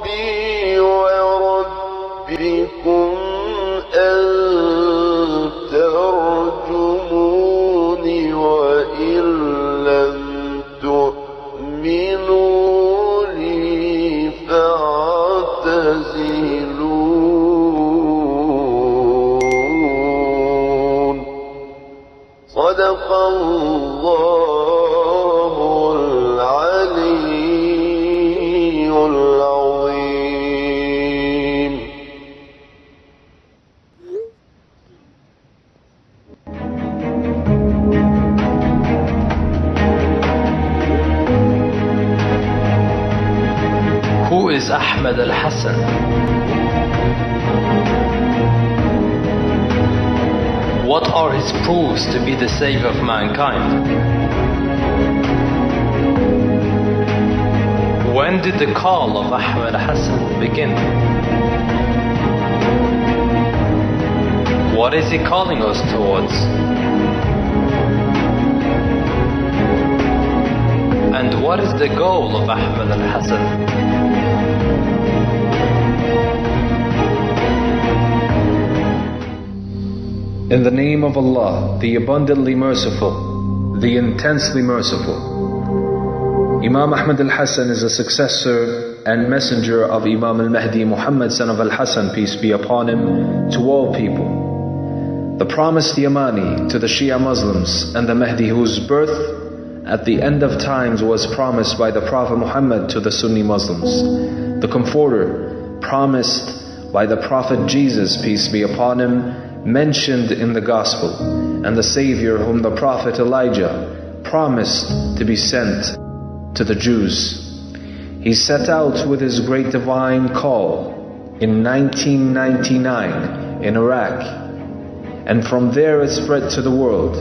ربي وربكم أن ترجموني وإن لم تؤمنوا لي فاعتزلون. صدق الله العلي العظيم. Who is Ahmed Al-Hasan? What are his proofs to be the savior of mankind? When did the call of Ahmed Al-Hasan begin? What is he calling us towards? And what is the goal of Ahmed Al-Hasan? In the name of Allah, the abundantly merciful, the intensely merciful. Imam Ahmed Al-Hasan is a successor and messenger of Imam Al-Mahdi Muhammad son of Al-Hasan, peace be upon him, to all people. The promised Yamani to the Shia Muslims, and the Mahdi whose birth at the end of times was promised by the Prophet Muhammad to the Sunni Muslims. The Comforter promised by the Prophet Jesus, peace be upon him, mentioned in the Gospel, and the Savior whom the Prophet Elijah promised to be sent to the Jews. He set out with his great divine call in 1999 in Iraq, and from there it spread to the world.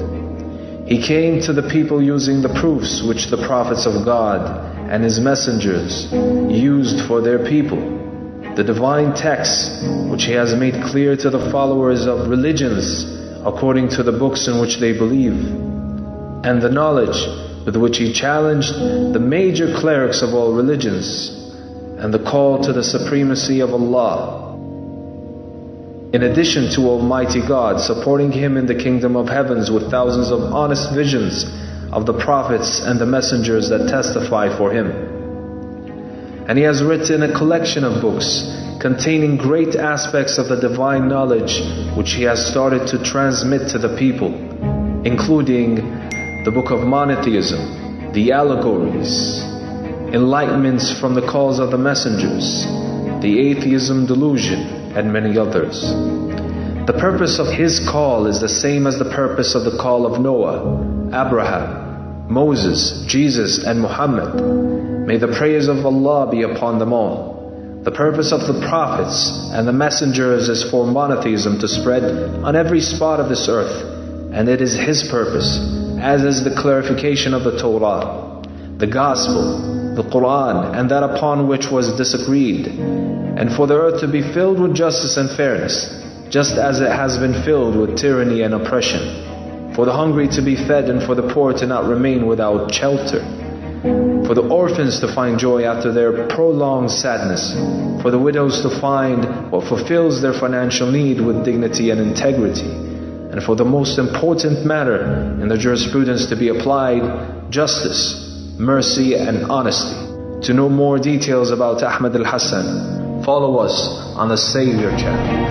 He came to the people using the proofs which the prophets of God and his messengers used for their people, the divine texts which he has made clear to the followers of religions according to the books in which they believe, and the knowledge with which he challenged the major clerics of all religions, and the call to the supremacy of Allah, in addition to Almighty God supporting him in the kingdom of heavens with thousands of honest visions of the prophets and the messengers that testify for him. And he has written a collection of books containing great aspects of the divine knowledge which he has started to transmit to the people, including the book of monotheism, the allegories, enlightenments from the calls of the messengers, the atheism delusion, and many others. The purpose of his call is the same as the purpose of the call of Noah, Abraham, Moses, Jesus, and Muhammad. May the praise of Allah be upon them all. The purpose of the prophets and the messengers is for monotheism to spread on every spot of this earth, and it is his purpose, as is the clarification of the Torah, the Gospel, the Quran, and that upon which was disagreed, and for the earth to be filled with justice and fairness, just as it has been filled with tyranny and oppression, for the hungry to be fed and for the poor to not remain without shelter, for the orphans to find joy after their prolonged sadness, for the widows to find what fulfills their financial need with dignity and integrity, and for the most important matter in the jurisprudence to be applied, justice, mercy, and honesty. To know more details about Ahmed Al-Hasan, follow us on the Savior channel.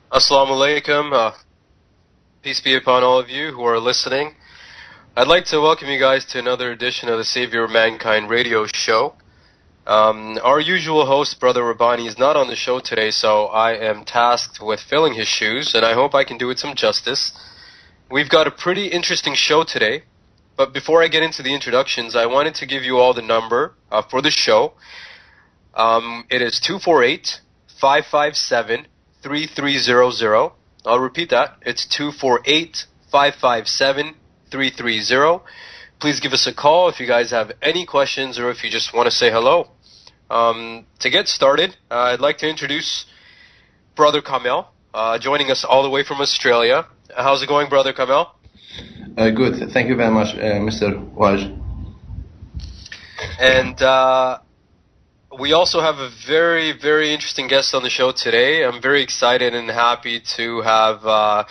Assalamu alaikum. Peace be upon all of you who are listening. I'd like to welcome you guys to another edition of the Savior of Mankind radio show. Our usual host, Brother Rabbani, is not on the show today, so I am tasked with filling his shoes, and I hope I can do it some justice. We've got a pretty interesting show today, but before I get into the introductions, I wanted to give you all the number for the show. It is 248-557-3300. I'll repeat that. It's 248-557-3300. Please give us a call if you guys have any questions or if you just want to say hello. To get started, I'd like to introduce Brother Kamel, joining us all the way from Australia. How's it going, Brother Kamel? Good. Thank you very much, Mr. Waj. And we also have a very, very interesting guest on the show today. I'm very excited and happy to have a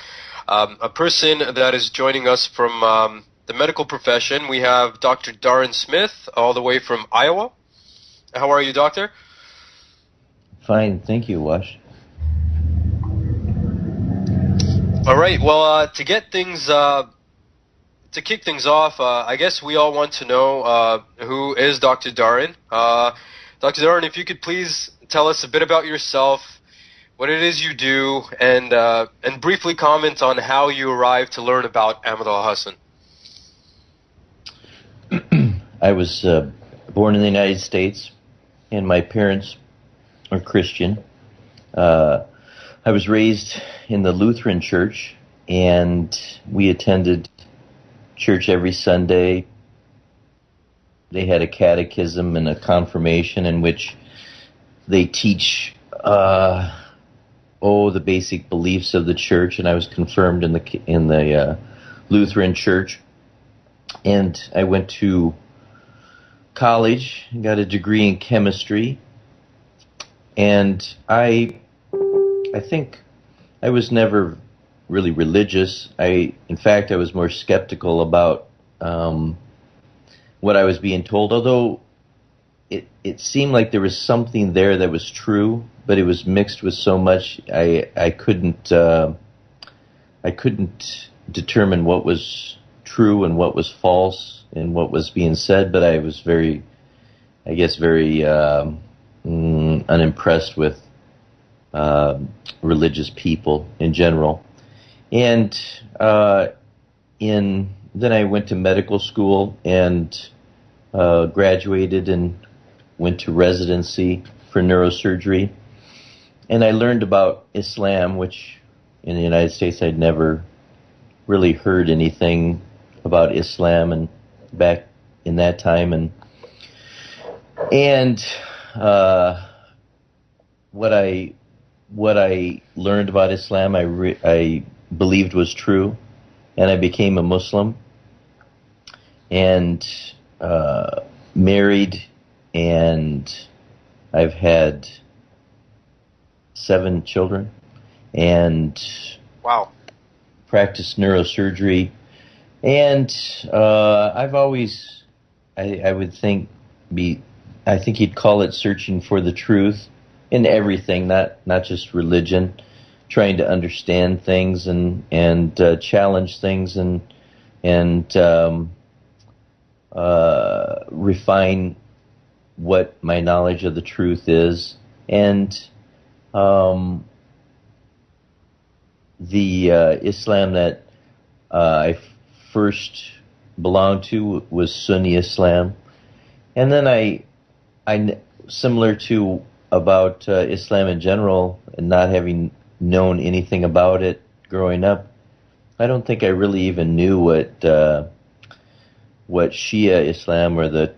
person that is joining us from the medical profession. We have Dr. Darren Smith, all the way from Iowa. How are you, Doctor? Fine, thank you, Wash. All right. Well, to get things, to kick things off, I guess we all want to know who is Dr. Darren. Dr. Darren, if you could please tell us a bit about yourself, what it is you do, and briefly comment on how you arrived to learn about Ahmed Al-Hasan. I was born in the United States, and my parents are Christian. I was raised in the Lutheran church, and we attended church every Sunday. They had a catechism and a confirmation in which they teach the basic beliefs of the church, and I was confirmed in the Lutheran church. And I went to college and got a degree in chemistry. And I think I was never really religious. In fact, I was more skeptical about what I was being told, although it seemed like there was something there that was true, but it was mixed with so much I couldn't determine what was true and what was false and what was being said. But I was very unimpressed with religious people in general. And then I went to medical school and graduated and went to residency for neurosurgery. And I learned about Islam, which in the United States I'd never really heard anything about Islam and back in that time. And what I learned about Islam I believed was true, and I became a Muslim and married, and I've had 7 children, and wow, practiced neurosurgery. And I've always, I would think, I think you'd call it searching for the truth in everything, not just religion, trying to understand things and challenge things and refine what my knowledge of the truth is. And the Islam that I first belonged to was Sunni Islam, and then I similar to about Islam in general, and not having known anything about it growing up, I don't think I really even knew what Shia Islam or the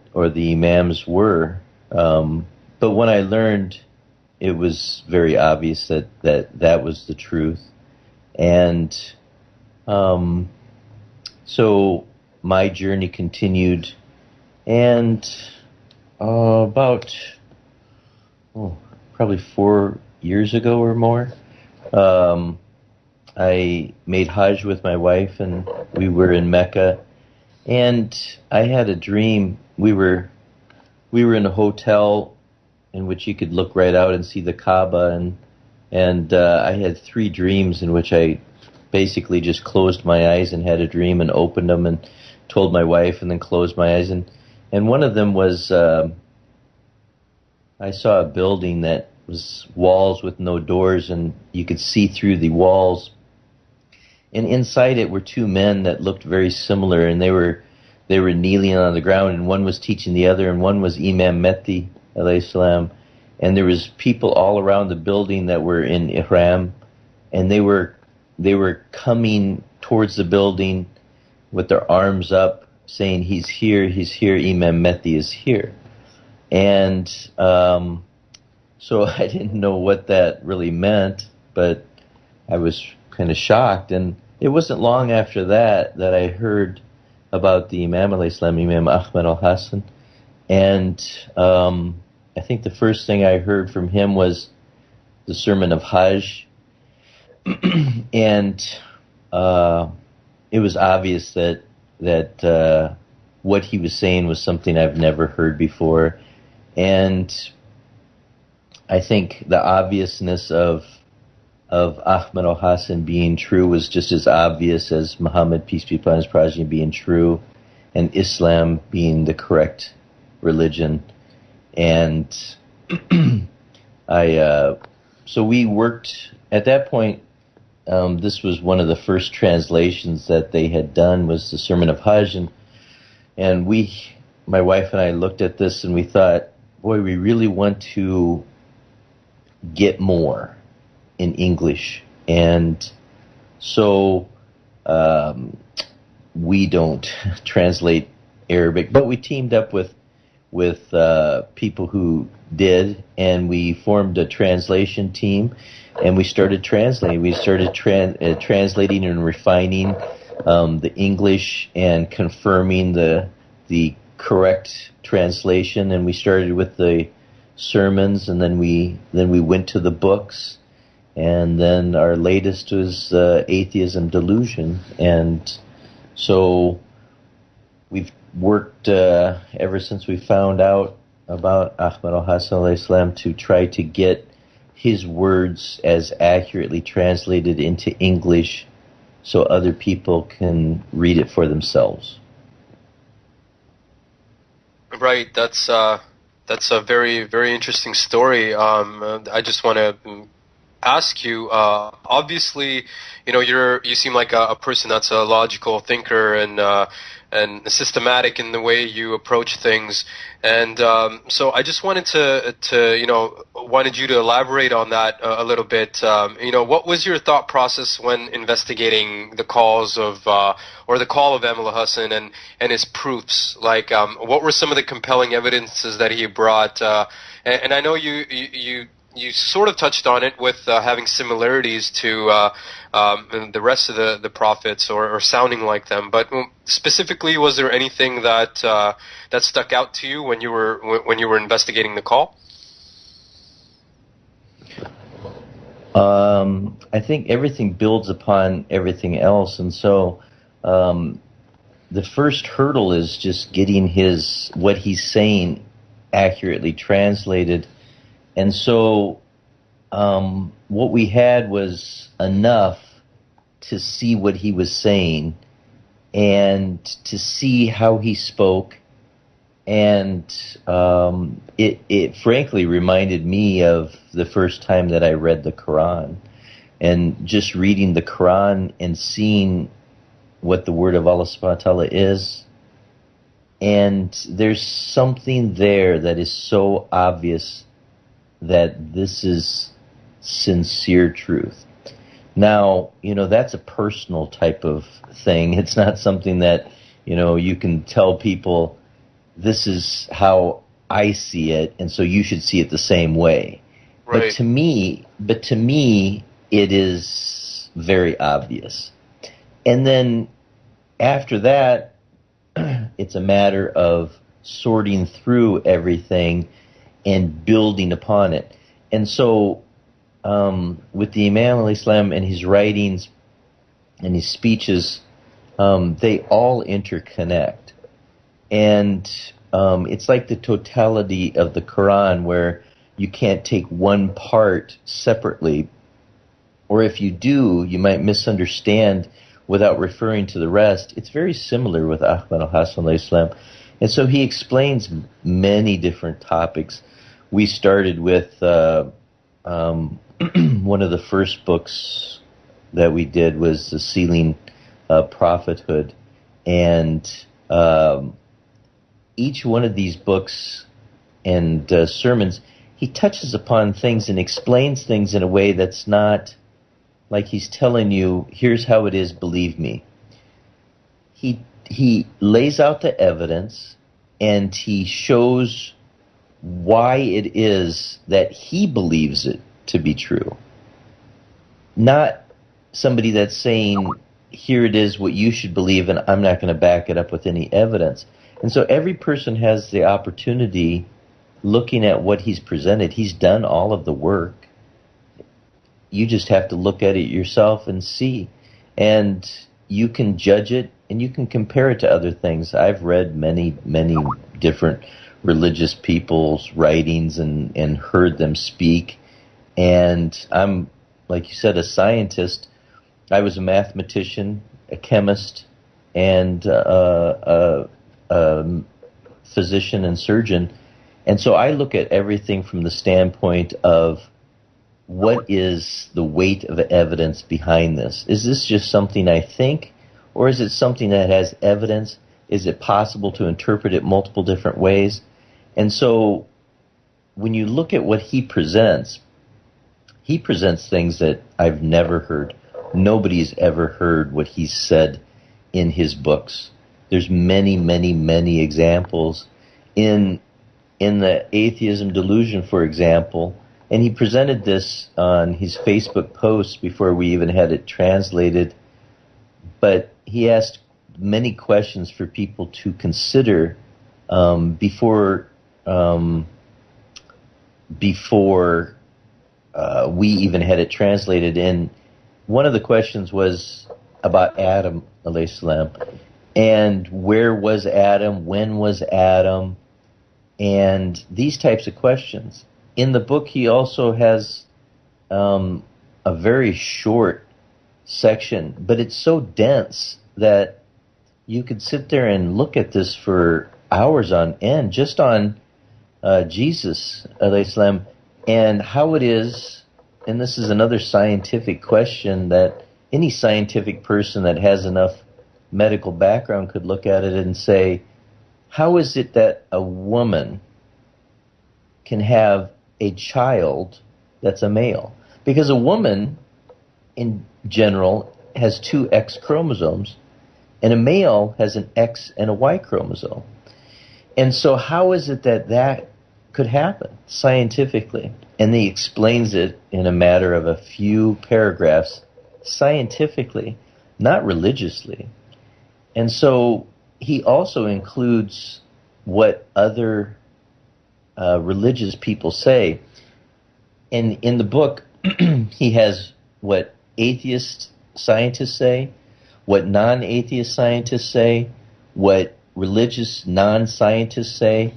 Imams were. But when I learned, it was very obvious that was the truth. And so my journey continued, and about probably 4 years ago or more, I made Hajj with my wife, and we were in Mecca, and I had a dream. We were in a hotel in which you could look right out and see the Kaaba, and I had 3 dreams in which I basically just closed my eyes and had a dream and opened them and told my wife and then closed my eyes, and one of them was I saw a building that was walls with no doors, and you could see through the walls. And inside it were two men that looked very similar, and they were kneeling on the ground, and one was teaching the other, and one was Imam Mahdi alayhi salam. And there was people all around the building that were in ihram, and they were coming towards the building with their arms up, saying, he's here, Imam Mahdi is here. And so I didn't know what that really meant, but I was kind of shocked. And it wasn't long after that I heard about the Imam alayhi salam, Imam Ahmed Al-Hasan. And I think the first thing I heard from him was the sermon of Hajj. And it was obvious that what he was saying was something I've never heard before. And I think the obviousness of Ahmed Al-Hasan being true was just as obvious as Muhammad, peace be upon his progeny, being true, and Islam being the correct religion. And so we worked at that point. This was one of the first translations that they had done, was the Sermon of Hajj, and my wife and I looked at this and we thought, boy, we really want to get more in English. And so we don't translate Arabic, but we teamed up with people who did, and we formed a translation team, and we started translating. We started translating and refining the English and confirming the correct translation. And we started with the sermons, and then we went to the books, and then our latest was Atheism Delusion. And so we've worked ever since we found out about Ahmed Al-Hasan alayhi salam to try to get his words as accurately translated into English so other people can read it for themselves. Right, that's a very, very interesting story. I just want to ask you, obviously, you seem like a person that's a logical thinker and systematic in the way you approach things, and so I just wanted wanted you to elaborate on that a little bit. What was your thought process when investigating the calls of or the call of Ahmed Al-Hasan and his proofs? Like, what were some of the compelling evidences that he brought? And I know you sort of touched on it with having similarities to the rest of the prophets, or sounding like them. But specifically, was there anything that stuck out to you when you were investigating the call? I think everything builds upon everything else, and so the first hurdle is just getting what he's saying accurately translated. And so what we had was enough to see what he was saying and to see how he spoke. And it frankly reminded me of the first time that I read the Quran. And just reading the Quran and seeing what the word of Allah subhanahu wa ta'ala is. And there's something there that is so obvious that this is sincere truth. Now, that's a personal type of thing. It's not something that, you can tell people, this is how I see it, and so you should see it the same way. Right. But to me, it is very obvious. And then after that, it's a matter of sorting through everything and building upon it. And so with the Imam alayhi salam and his writings and his speeches, they all interconnect. And it's like the totality of the Quran, where you can't take one part separately, or if you do, you might misunderstand without referring to the rest. It's very similar with Ahmed Al-Hasan alayhi salam. And so he explains many different topics. we started with one of the first books that we did was The Sealing Prophethood. And each one of these books and sermons, he touches upon things and explains things in a way that's not like he's telling you, here's how it is, believe me. He lays out the evidence and he shows why it is that he believes it to be true. Not somebody that's saying, here it is what you should believe and I'm not going to back it up with any evidence. And so every person has the opportunity, looking at what he's presented, he's done all of the work. You just have to look at it yourself and see. And you can judge it and you can compare it to other things. I've read many, many different religious people's writings and heard them speak. And I'm, like you said, a scientist. I was a mathematician, a chemist, and a physician and surgeon. And so I look at everything from the standpoint of what is the weight of evidence behind this? Is this just something I think, or is it something that has evidence? Is it possible to interpret it multiple different ways? And so when you look at what he presents things that I've never heard. Nobody's ever heard what he's said in his books. There's many, many, many examples. In the Atheism Delusion, for example, and he presented this on his Facebook post before we even had it translated, but he asked many questions for people to consider before we even had it translated. And one of the questions was about Adam, alayhi salam, and where was Adam, when was Adam, and these types of questions. In the book, he also has a very short section, but it's so dense that you could sit there and look at this for hours on end, just on Jesus, alayhi salam, and how it is. And this is another scientific question that any scientific person that has enough medical background could look at it and say, how is it that a woman can have a child that's a male? Because a woman, in general, has two X chromosomes, and a male has an X and a Y chromosome. And so how is it that that could happen scientifically? And he explains it in a matter of a few paragraphs, scientifically, not religiously. And so he also includes what other religious people say. And in the book, he has what atheist scientists say, what non-atheist scientists say, what religious non-scientists say,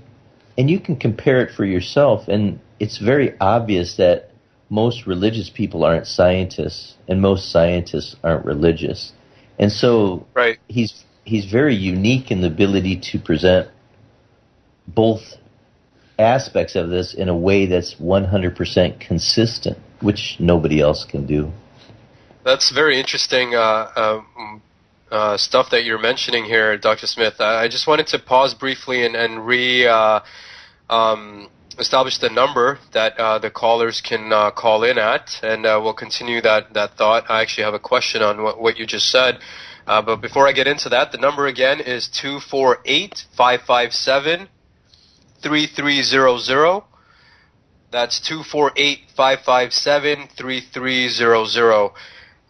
and you can compare it for yourself. And it's very obvious that most religious people aren't scientists, and most scientists aren't religious. And so right. He's very unique in the ability to present both aspects of this in a way that's 100% consistent, which nobody else can do. That's very interesting stuff that you're mentioning here, Dr. Smith. I just wanted to pause briefly and establish the number that the callers can call in at, and we'll continue that thought. I actually have a question on what you just said. But before I get into that, the number again is 248-557-3300. That's 248-557-3300.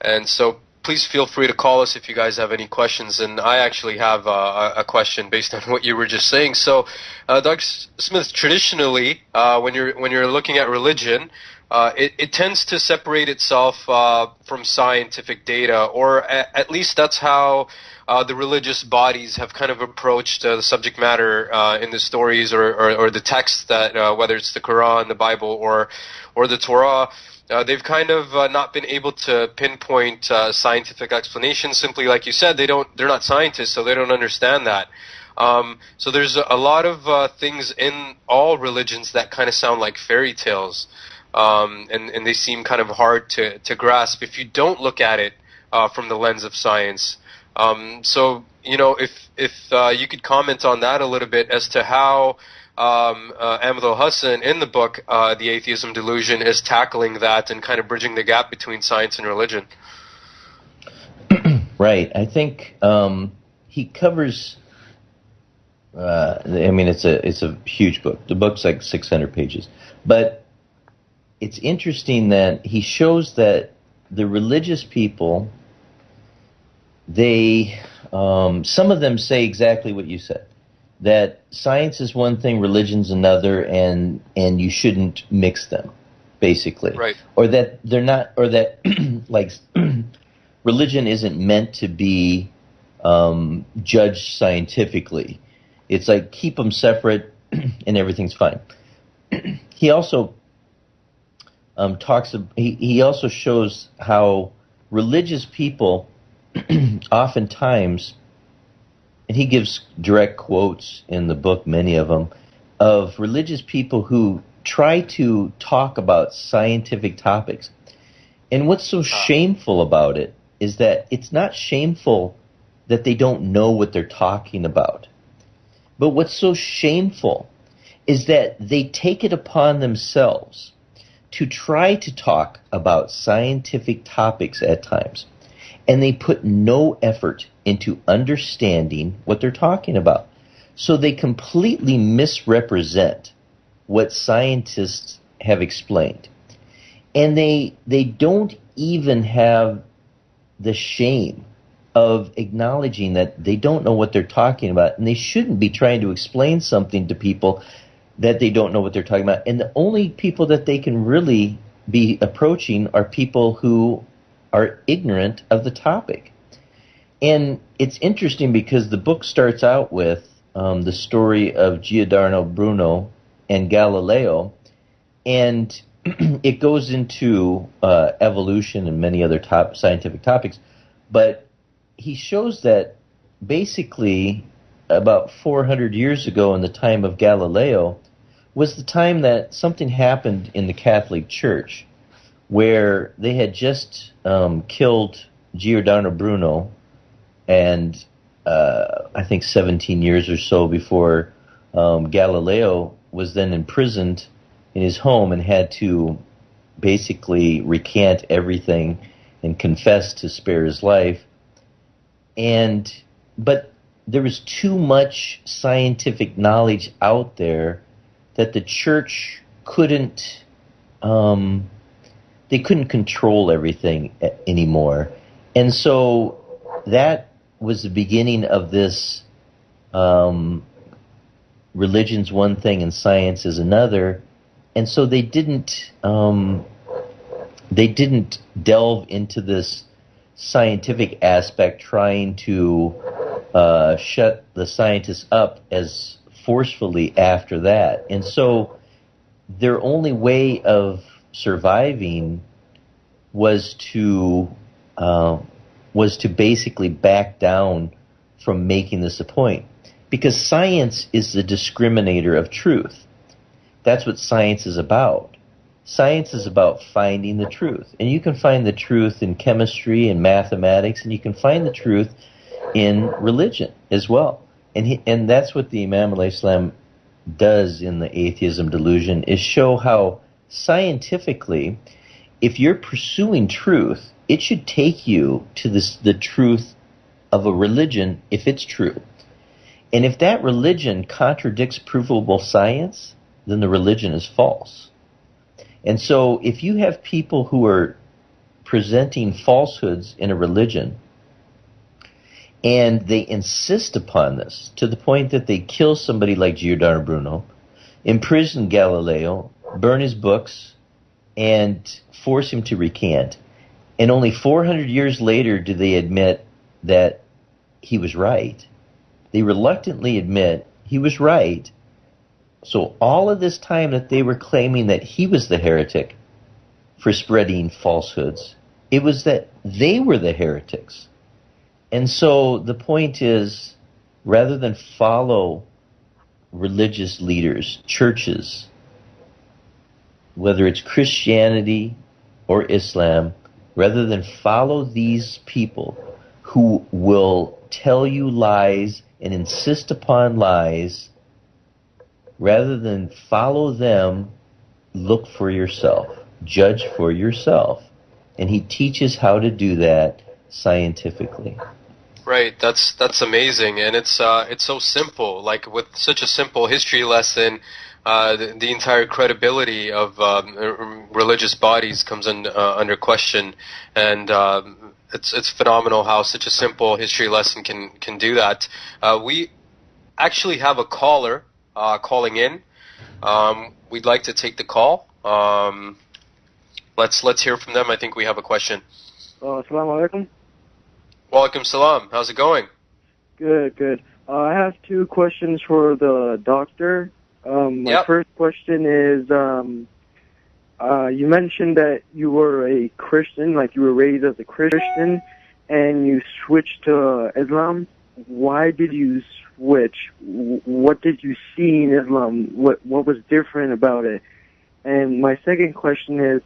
And so please feel free to call us if you guys have any questions. And I actually have a question based on what you were just saying. So, Dr. Smith, traditionally, when you're looking at religion, it tends to separate itself from scientific data, or at least that's how the religious bodies have kind of approached the subject matter in the stories or the texts that, whether it's the Quran, the Bible, or the Torah. They've kind of not been able to pinpoint scientific explanations. Simply, like you said, they're not scientists, so they don't understand that. So there's a lot of things in all religions that kind of sound like fairy tales, and they seem kind of hard to grasp if you don't look at it from the lens of science. So, you know, if you could comment on that a little bit as to how Ahmed Al-Hasan in the book, The Atheism Delusion, is tackling that and kind of bridging the gap between science and religion. Right. I think he covers. I mean, it's a huge book. The book's like 600 pages, but it's interesting that he shows that the religious people, they some of them say exactly what you said, that science is one thing, religion's another, and you shouldn't mix them, basically. Right. Or that they're not, or that like religion isn't meant to be judged scientifically. It's like keep them separate and everything's fine. He also he also shows how religious people oftentimes, and he gives direct quotes in the book, many of them, of religious people who try to talk about scientific topics. And what's so shameful about it is that it's not shameful that they don't know what they're talking about. But what's so shameful is that they take it upon themselves to try to talk about scientific topics at times, and they put no effort into understanding what they're talking about. So they completely misrepresent what scientists have explained. And they don't even have the shame of acknowledging that they don't know what they're talking about, and they shouldn't be trying to explain something to people that they don't know what they're talking about. And the only people that they can really be approaching are people who are ignorant of the topic. And it's interesting because the book starts out with the story of Giordano Bruno and Galileo, and it goes into evolution and many other scientific topics, but he shows that basically about 400 years ago, in the time of Galileo, was the time that something happened in the Catholic Church where they had just killed Giordano Bruno, and I think 17 years or so before Galileo was then imprisoned in his home and had to basically recant everything and confess to spare his life. But there was too much scientific knowledge out there that the church couldn't they couldn't control everything anymore. And so that was the beginning of this religion's one thing and science is another. And so they didn't delve into this scientific aspect, trying to shut the scientists up as forcefully after that. And so their only way of surviving was to basically back down from making this a point, because science is the discriminator of truth. That's what science is about. Science is about finding the truth. And you can find the truth in chemistry and mathematics, and you can find the truth in religion as well. And that's what the Imam Al-Hasan does in the Atheism Delusion, is show how scientifically, if you're pursuing truth, it should take you to the truth of a religion if it's true. And if that religion contradicts provable science, then the religion is false. And so if you have people who are presenting falsehoods in a religion, and they insist upon this to the point that they kill somebody like Giordano Bruno, imprison Galileo, burn his books, and force him to recant, and only 400 years later do they admit that he was right. They reluctantly admit he was right. So all of this time that they were claiming that he was the heretic for spreading falsehoods, it was that they were the heretics. And so the point is, rather than follow religious leaders, churches, whether it's Christianity or Islam, rather than follow these people who will tell you lies and insist upon lies, rather than follow them, look for yourself, judge for yourself. And he teaches how to do that scientifically. Right, that's amazing, and it's so simple. Like with such a simple history lesson, the entire credibility of religious bodies comes under question, and it's phenomenal how such a simple history lesson can do that. We actually have a caller calling in. We'd like to take the call. Let's hear from them. I think we have a question. Assalamu alaikum. Walaikum salam. How's it going? Good, good. I have two questions for the doctor. My first question is, you mentioned that you were a Christian, like you were raised as a Christian, and you switched to Islam. Why did you switch? What did you see in Islam? What was different about it? And my second question is,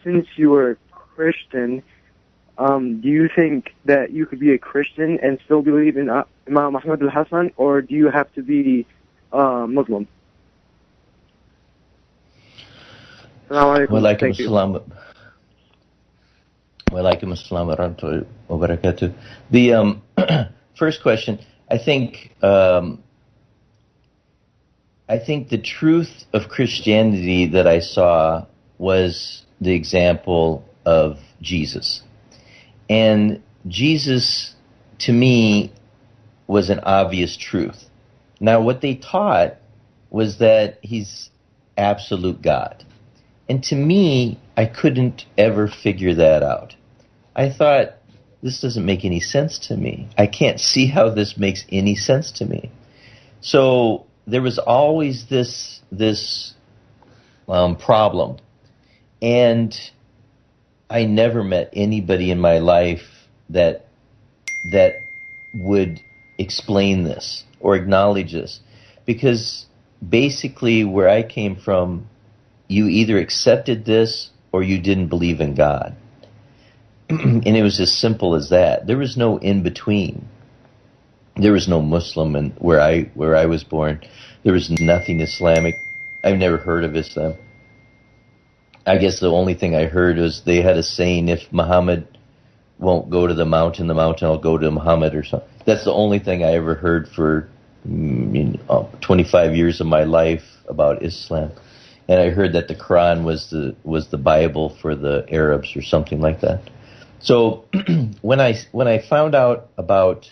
since you were a Christian, do you think that you could be a Christian and still believe in Imam Muhammad Al-Hasan, or do you have to be Muslim? Walaikum assalam. Walaikum assalam wa rahmatullahi wa barakatuh. The first question, I think the truth of Christianity that I saw was the example of Jesus. And Jesus, to me, was an obvious truth. Now, what they taught was that he's absolute God. And to me, I couldn't ever figure that out. I thought, this doesn't make any sense to me. I can't see how this makes any sense to me. So there was always this problem. And I never met anybody in my life that would explain this or acknowledge this, because basically where I came from, you either accepted this or you didn't believe in God. And it was as simple as that. There was no in between. There was no Muslim where I was born. There was nothing Islamic. I've never heard of Islam. I guess the only thing I heard was they had a saying, if Muhammad won't go to the mountain will go to Muhammad or something. That's the only thing I ever heard for 25 years of my life about Islam. And I heard that the Quran was the Bible for the Arabs or something like that. So when I found out about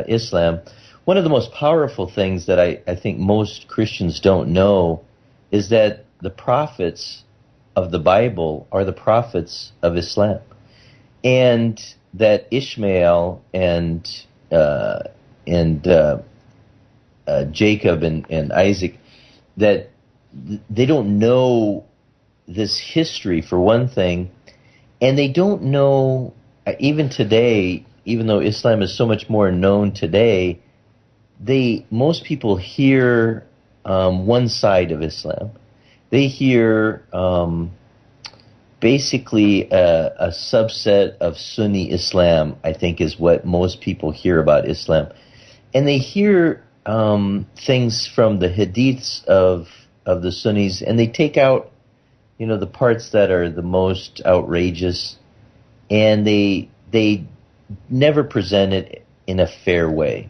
Islam, one of the most powerful things that I think most Christians don't know is that the prophets of the Bible are the prophets of Islam, and that Ishmael and Jacob and Isaac, that they don't know this history for one thing, and they don't know even today, even though Islam is so much more known today, most people hear one side of Islam. They hear basically a subset of Sunni Islam, I think, is what most people hear about Islam. And they hear things from the hadiths of the Sunnis, and they take out, the parts that are the most outrageous, and they never present it in a fair way.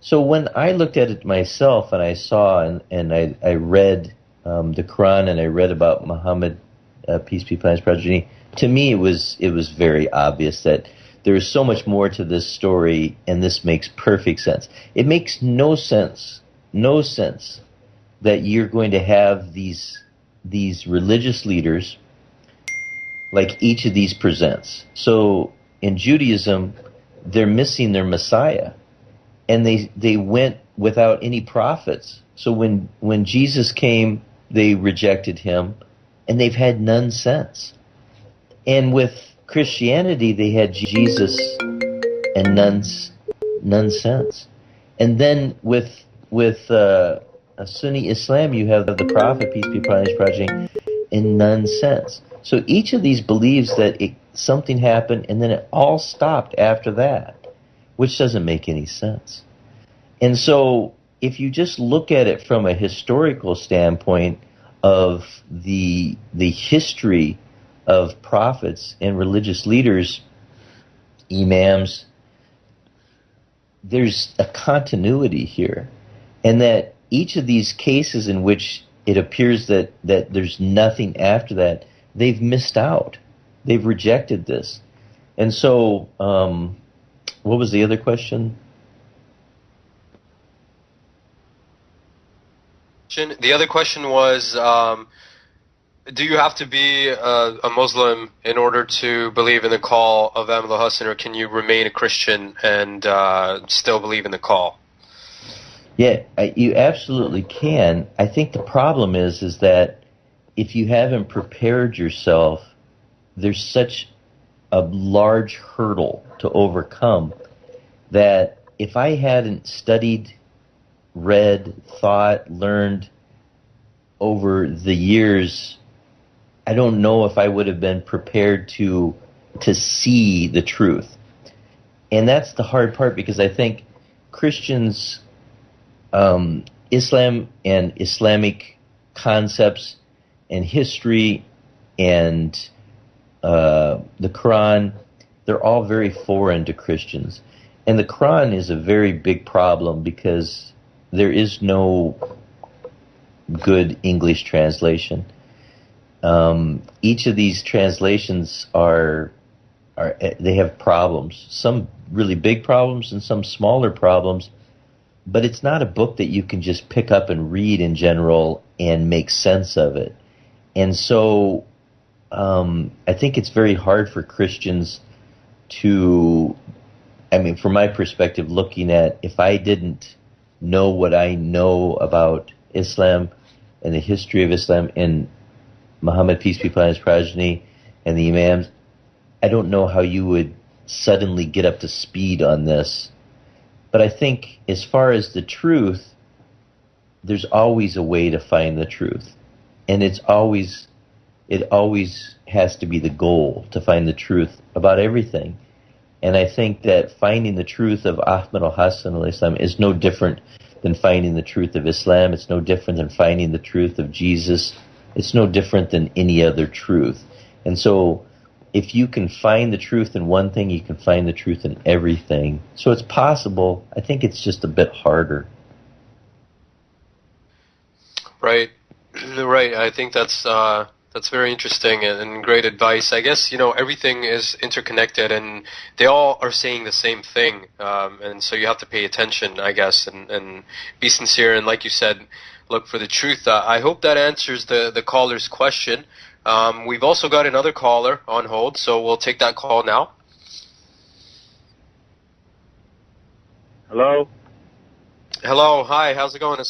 So when I looked at it myself and I saw and I read the Quran and I read about Muhammad, peace be upon his progeny, to me it was very obvious that there is so much more to this story, and this makes perfect sense. It makes no sense that you're going to have these religious leaders like each of these presents. So in Judaism, they're missing their Messiah, and they went without any prophets. So when Jesus came, they rejected him, and they've had none since. And with Christianity, they had Jesus and none since. And then with a Sunni Islam, you have the Prophet, peace be upon his progeny, in nonsense. So each of these believes that something happened and then it all stopped after that, which doesn't make any sense. And so if you just look at it from a historical standpoint of the history of prophets and religious leaders, imams, there's a continuity here. And that each of these cases in which it appears that there's nothing after that, they've missed out. They've rejected this. And so, what was the other question? The other question was, do you have to be a Muslim in order to believe in the call of Ahmed Al-Hasan, or can you remain a Christian and still believe in the call? Yeah, you absolutely can. I think the problem is that if you haven't prepared yourself, there's such a large hurdle to overcome that if I hadn't studied, read, thought, learned over the years, I don't know if I would have been prepared to see the truth. And that's the hard part, because I think Christians, Islam and Islamic concepts and history and the Quran, they're all very foreign to Christians. And the Quran is a very big problem because there is no good English translation. Each of these translations they have problems, some really big problems and some smaller problems, but it's not a book that you can just pick up and read in general and make sense of it. And so I think it's very hard for Christians to, from my perspective, looking at, if I didn't know what I know about Islam and the history of Islam and Muhammad, peace be upon his progeny, and the Imams, I don't know how you would suddenly get up to speed on this. But I think as far as the truth, there's always a way to find the truth. And it always has to be the goal, to find the truth about everything. And I think that finding the truth of Ahmed Al-Hasan al-Islam is no different than finding the truth of Islam. It's no different than finding the truth of Jesus. It's no different than any other truth. And so if you can find the truth in one thing, you can find the truth in everything. So it's possible. I think it's just a bit harder. Right. Right. I think that's very interesting and great advice. I guess, everything is interconnected and they all are saying the same thing. And so you have to pay attention, I guess, and be sincere. And like you said, look for the truth. I hope that answers the caller's question. We've also got another caller on hold, so we'll take that call now. Hello? Hello. Hi. How's it going?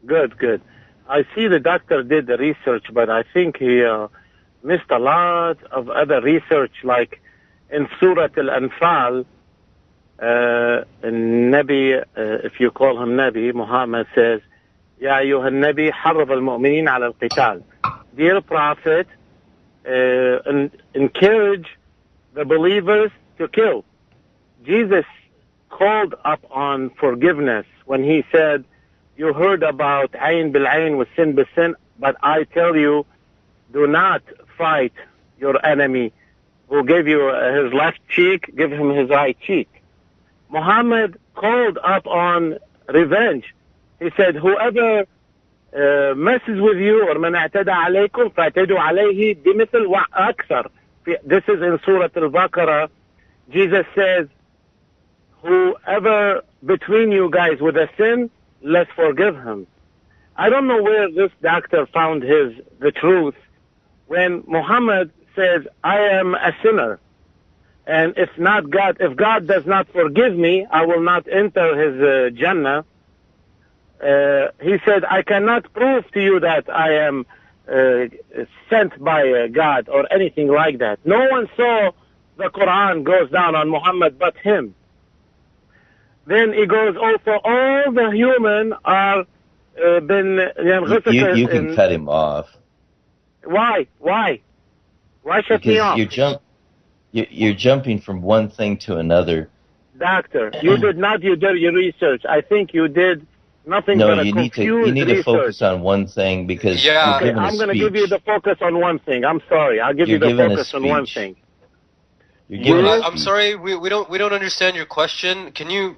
Good. I see the doctor did the research, but I think he missed a lot of other research, like in Surah Al-Anfal, Nabi, if you call him Nabi, Muhammad says, Ya ayyuha nabi harrab al-mu'minin ala al-qital. Dear Prophet, encourage the believers to kill. Jesus called up on forgiveness when he said, you heard about ayn bil-ayn with sin bil-sin, but I tell you, do not fight your enemy who gave you his left cheek, give him his right cheek. Muhammad called up on revenge. He said, whoever messes with you, or man اعتدى عليكم فاعتدوا عليه بمثل وأكثر. This is in Surah Al-Baqarah. Jesus says, whoever between you guys with a sin, let's forgive him. I don't know where this doctor found the truth when Muhammad says, I am a sinner. And if God does not forgive me, I will not enter his Jannah. He said, I cannot prove to you that I am sent by God or anything like that. No one saw the Quran goes down on Muhammad but him. then it goes also all the human are been You can cut him off. Why? Why shut me off? You're jumping from one thing to another. Doctor, you did not do your research. I think you did nothing but a confused you need research. to focus on one thing because you're given I'm going to give you the focus on one thing. I'm sorry. I'll give you the focus on one thing. I'm sorry, we don't understand your question. Can you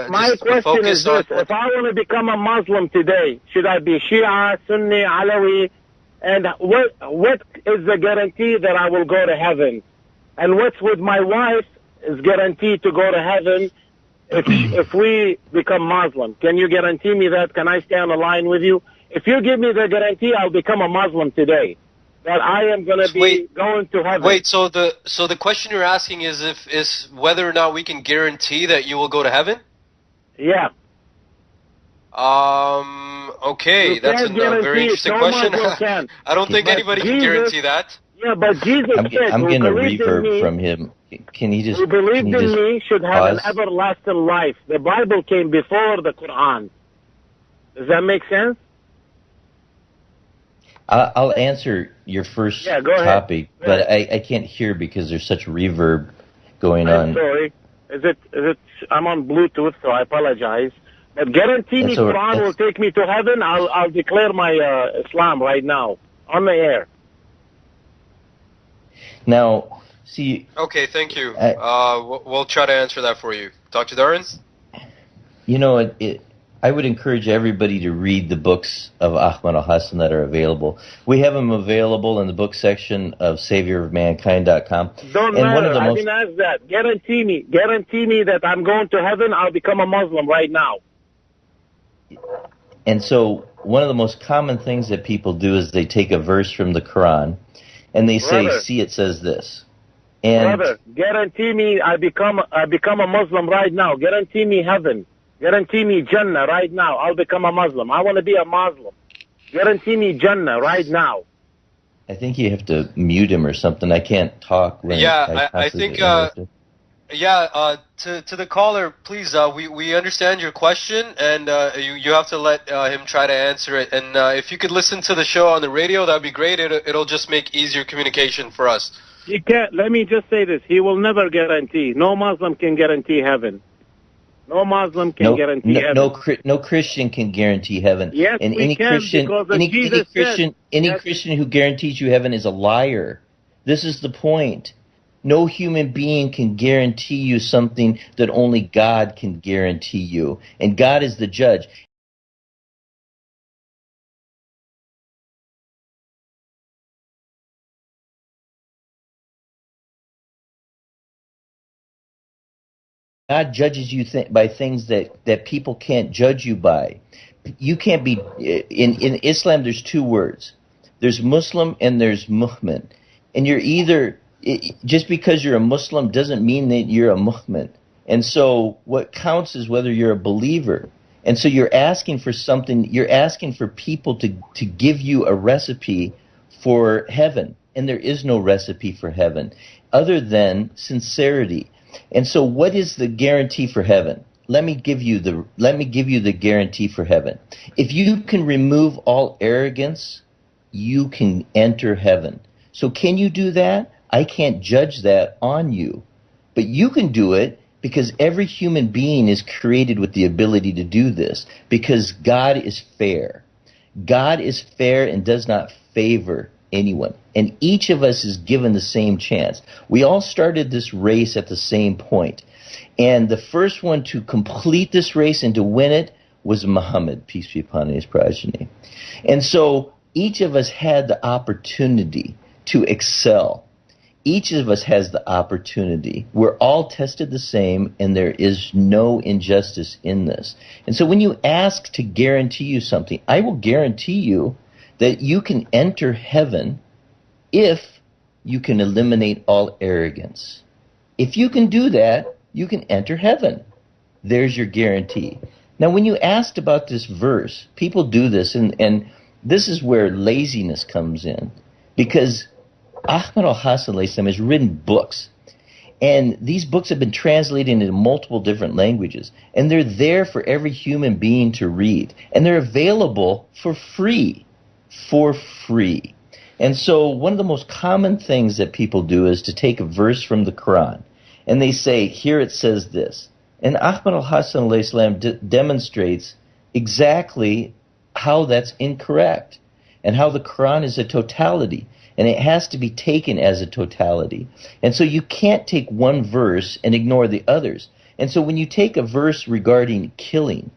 my question is this: if I want to become a Muslim today, should I be Shia, Sunni, Alawi, and what is the guarantee that I will go to heaven? And what's with my wife is guaranteed to go to heaven if we become Muslim? Can you guarantee me that? Can I stay on the line with you? If you give me the guarantee, I'll become a Muslim today. That I am going to be going to heaven. Wait, so the question you're asking is whether or not we can guarantee that you will go to heaven? Yeah. Okay, that's a very interesting question. I don't think anybody can guarantee that. Yeah, but Jesus said, I'm getting a reverb from him. Can he just? Who believed in me should have pause? an everlasting life. The Bible came before the Quran. Does that make sense? I'll answer your first topic, but I can't hear because there's such reverb going on. I'm sorry. Is it? I'm on Bluetooth, so I apologize. But guarantee me Quran will take me to heaven. I'll declare my Islam right now on the air. Now, see. Okay, thank you. We'll try to answer that for you, Dr. Darren. You know, I would encourage everybody to read the books of Ahmed Al-Hasan that are available. We have them available in the book section of SaviorOfMankind.com. Don't matter. I didn't ask that. Guarantee me that I'm going to heaven. I'll become a Muslim right now. And so one of the most common things that people do is they take a verse from the Quran and they say, see, it says this. And brother, guarantee me I become a Muslim right now. Guarantee me heaven. Guarantee me Jannah right now. I'll become a Muslim. I want to be a Muslim. Guarantee me Jannah right now. I think you have to mute him or something. I can't talk. I think... to the caller, please, we understand your question, and you have to let him try to answer it. And if you could listen to the show on the radio, that would be great. It'll just make easier communication for us. He can't. Let me just say this. He will never guarantee. No Muslim can guarantee heaven. No Muslim can guarantee heaven. No Christian can guarantee heaven. Yes, and any Christian who guarantees you heaven is a liar. This is the point. No human being can guarantee you something that only God can guarantee you. And God is the judge. God judges you by things that people can't judge you by. You can't be... In Islam, there's two words. There's Muslim and there's Mu'min. And you're either... just because you're a Muslim doesn't mean that you're a mu'min. And so what counts is whether you're a believer. And so you're asking for something, you're asking for people to give you a recipe for heaven. And there is no recipe for heaven other than sincerity. And so what is the guarantee for heaven? Let me give you the guarantee for heaven. If you can remove all arrogance, you can enter heaven. So can you do that? I can't judge that on you, but you can do it because every human being is created with the ability to do this because God is fair. God is fair and does not favor anyone, and each of us is given the same chance. We all started this race at the same point, and the first one to complete this race and to win it was Muhammad, peace be upon his progeny. And so each of us had the opportunity to excel. Each of us has the opportunity. We're all tested the same, and there is no injustice in this. And so when you ask to guarantee you something, I will guarantee you that you can enter heaven if you can eliminate all arrogance. If you can do that, you can enter heaven. There's your guarantee. Now, when you asked about this verse, people do this, and this is where laziness comes in, because Ahmed Al-Hasan has written books, And these books have been translated into multiple different languages. And they're there for every human being to read. And they're available for free. For free. And so one of the most common things that people do is to take a verse from the Quran. And they say, here it says this. And Ahmed Al-Hasan alayhi salam demonstrates exactly how that's incorrect. And how the Quran is a totality. And it has to be taken as a totality. And so you can't take one verse and ignore the others. And so when you take a verse regarding killing,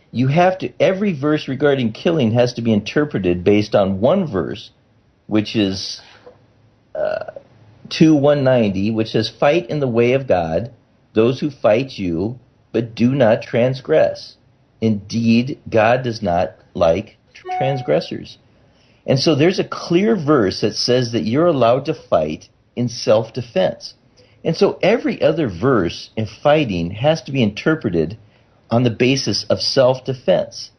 you have to, every verse regarding killing has to be interpreted based on one verse, which is 2:190, which says, fight in the way of God, those who fight you, but do not transgress. Indeed, God does not like transgressors. And so there's a clear verse that says that you're allowed to fight in self-defense. And so every other verse in fighting has to be interpreted on the basis of self-defense,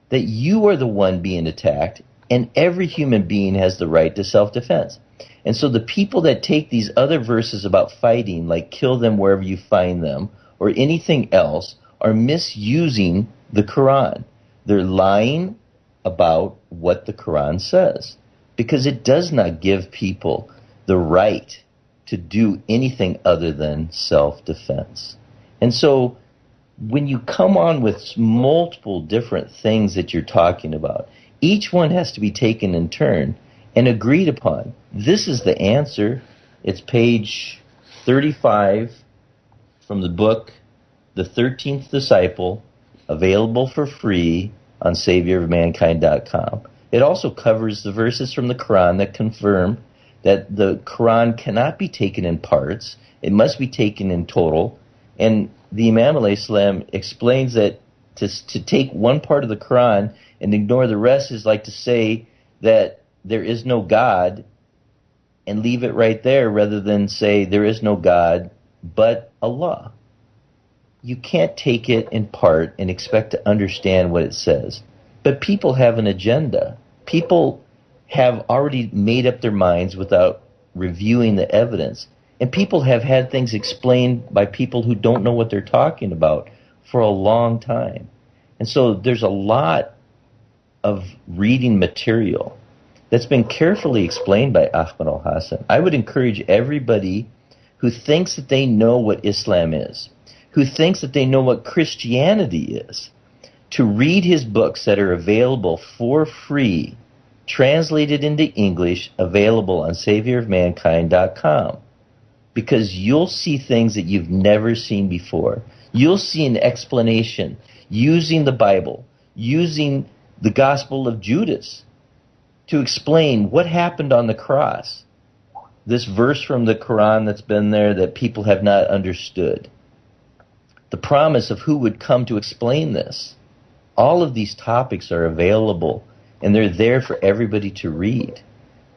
that you are the one being attacked, and every human being has the right to self-defense. And so the people that take these other verses about fighting, like kill them wherever you find them, or anything else, are misusing the Quran. They're lying about what the Quran says, because it does not give people the right to do anything other than self-defense. And so when you come on with multiple different things that you're talking about, each one has to be taken in turn and agreed upon. This is the answer. It's page 35 from the book, The 13th Disciple, available for free on SaviorOfMankind.com. It also covers the verses from the Quran that confirm that the Quran cannot be taken in parts. It must be taken in total. And the Imam alayhi salam explains that to take one part of the Quran and ignore the rest is like to say that there is no God and leave it right there, rather than say there is no God but Allah. You can't take it in part and expect to understand what it says. But people have an agenda. People have already made up their minds without reviewing the evidence. And people have had things explained by people who don't know what they're talking about for a long time. And so there's a lot of reading material that's been carefully explained by Ahmed Al-Hasan. I would encourage everybody who thinks that they know what Islam is, who thinks that they know what Christianity is, to read his books that are available for free, translated into English, available on SaviorOfMankind.com. Because you'll see things that you've never seen before. You'll see an explanation using the Bible, using the Gospel of Judas to explain what happened on the cross. This verse from the Quran that's been there that people have not understood. The promise of who would come to explain this. All of these topics are available, and they're there for everybody to read.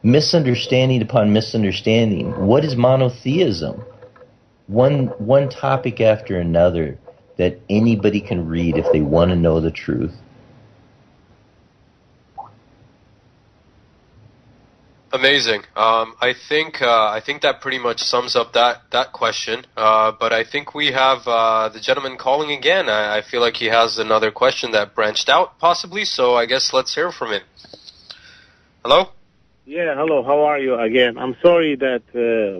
Misunderstanding upon misunderstanding. What is monotheism? One topic after another that anybody can read if they want to know the truth. Amazing. I think that pretty much sums up that question. But I think we have the gentleman calling again. I feel like he has another question that branched out, possibly. So I guess let's hear from him. Hello? Yeah, hello. How are you again? I'm sorry that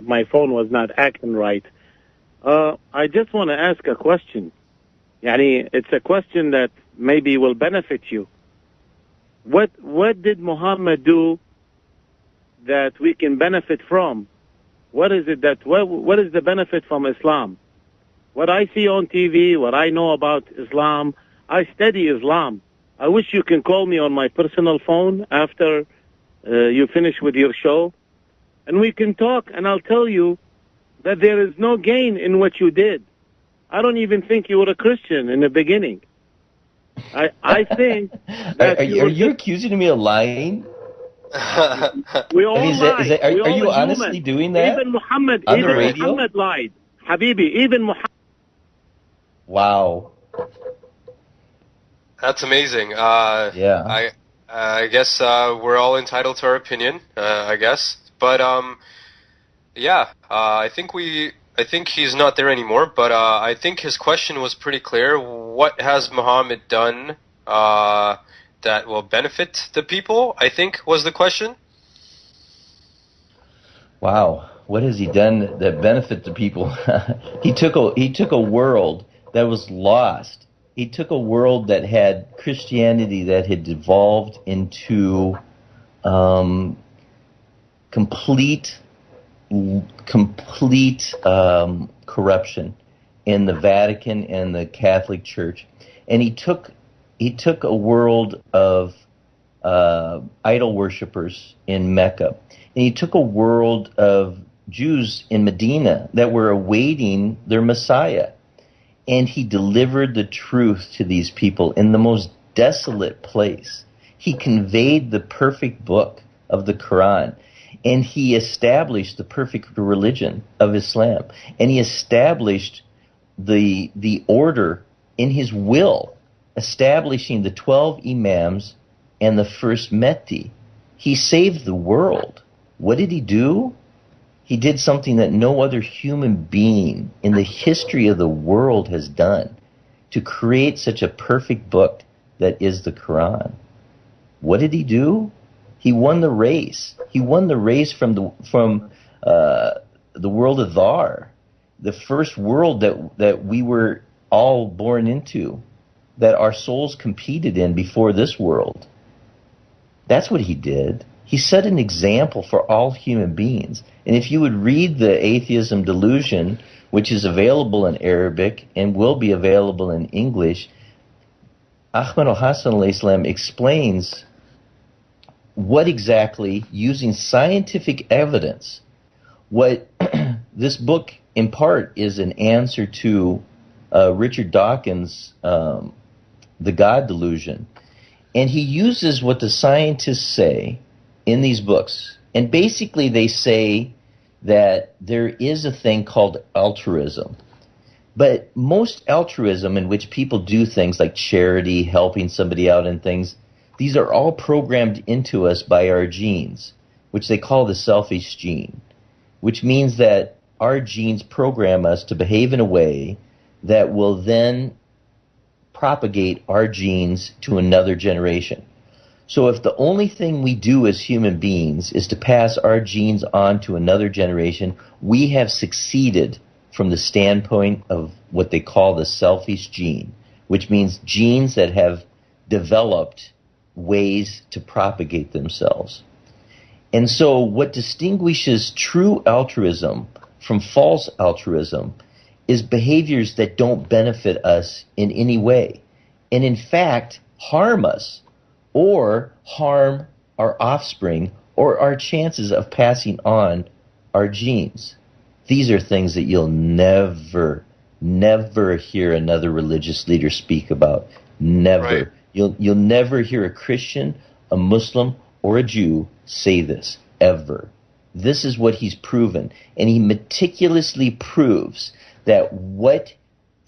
my phone was not acting right. I just want to ask a question. Yani, it's a question that maybe will benefit you. What did Muhammad do that we can benefit from? What is it that what is the benefit from Islam? What I see on TV, what I know about Islam, I study Islam. I wish you can call me on my personal phone after you finish with your show, and we can talk, and I'll tell you that there is no gain in what you did. I don't even think you were a Christian in the beginning. I think that are you accusing me of lying? We all lie. Are you honestly doing that? Even Muhammad lied. Habibi, even Muhammad. Wow. That's amazing. Yeah. I guess we're all entitled to our opinion, I guess. But yeah, I think we I think he's not there anymore, but I think his question was pretty clear. What has Muhammad done that will benefit the people, I think was the question. Wow, what has he done that benefit the people? He took a world that was lost. He took a world that had Christianity that had devolved into complete corruption in the Vatican and the Catholic Church, and he took a world of idol worshippers in Mecca, and he took a world of Jews in Medina that were awaiting their Messiah, and he delivered the truth to these people in the most desolate place. He conveyed the perfect book of the Quran, and he established the perfect religion of Islam, and he established the order in his will, establishing the 12 imams and the first Mahdi. He saved the world. What did he do? He did something that no other human being in the history of the world has done, to create such a perfect book that is the Quran. What did he do? He won the race. He won the race from the world of Dhar, the first world that we were all born into, that our souls competed in before this world. That's what he did. He set an example for all human beings. And if you would read the Atheism Delusion, which is available in Arabic and will be available in English, Ahmed Al-Hasan alayhi salam explains what exactly, using scientific evidence, what this book in part is an answer to Richard Dawkins' The God Delusion. And he uses what the scientists say in these books. And basically they say that there is a thing called altruism. But most altruism, in which people do things like charity, helping somebody out and things, these are all programmed into us by our genes, which they call the selfish gene, which means that our genes program us to behave in a way that will then propagate our genes to another generation. So if the only thing we do as human beings is to pass our genes on to another generation, we have succeeded from the standpoint of what they call the selfish gene, which means genes that have developed ways to propagate themselves. And so what distinguishes true altruism from false altruism is behaviors that don't benefit us in any way, and in fact harm us or harm our offspring or our chances of passing on our genes. These are things that you'll never hear another religious leader speak about. Never. Right. You'll never hear a Christian, a Muslim, or a Jew say this, ever. This is what he's proven. And he meticulously proves that what